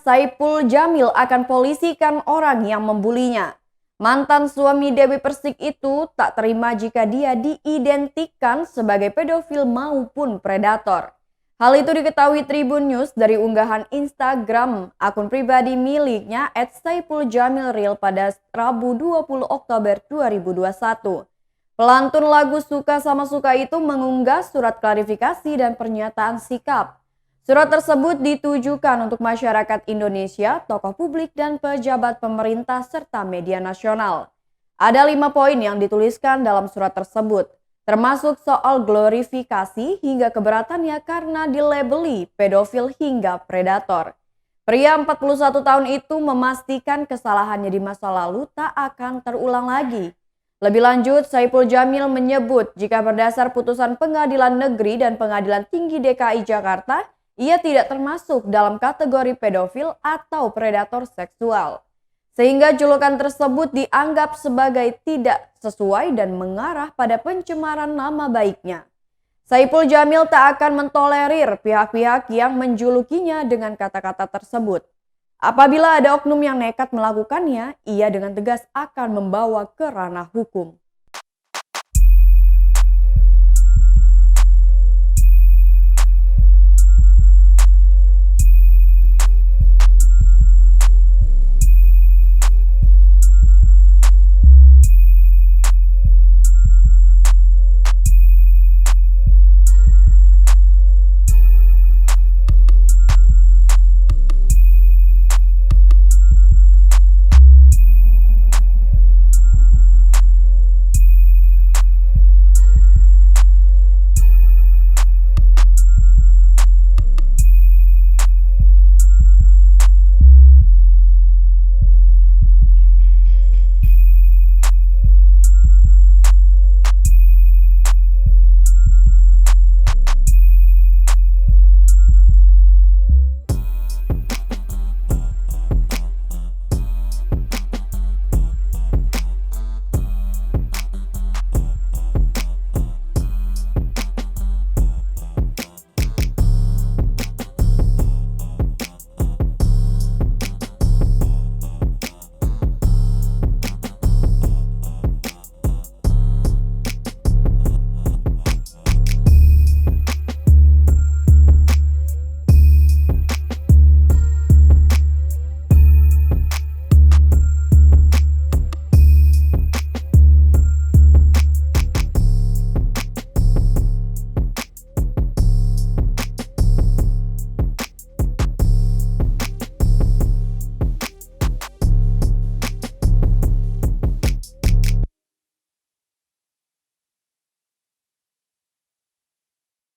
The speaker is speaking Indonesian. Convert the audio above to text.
Saipul Jamil akan polisikan orang yang membulinya. Mantan suami Dewi Persik itu tak terima jika dia diidentikan sebagai pedofil maupun predator. Hal itu diketahui Tribun News dari unggahan Instagram akun pribadi miliknya @saipul_jamil_real pada Rabu 20 Oktober 2021. Pelantun lagu Suka Sama Suka itu mengunggah surat klarifikasi dan pernyataan sikap. Surat tersebut ditujukan untuk masyarakat Indonesia, tokoh publik dan pejabat pemerintah serta media nasional. Ada 5 poin yang dituliskan dalam surat tersebut, termasuk soal glorifikasi hingga keberatannya karena dilabeli pedofil hingga predator. Pria 41 tahun itu memastikan kesalahannya di masa lalu tak akan terulang lagi. Lebih lanjut, Saipul Jamil menyebut jika berdasar putusan Pengadilan Negeri dan Pengadilan Tinggi DKI Jakarta, ia tidak termasuk dalam kategori pedofil atau predator seksual. Sehingga julukan tersebut dianggap sebagai tidak sesuai dan mengarah pada pencemaran nama baiknya. Saipul Jamil tak akan mentolerir pihak-pihak yang menjulukinya dengan kata-kata tersebut. Apabila ada oknum yang nekat melakukannya, ia dengan tegas akan membawa ke ranah hukum.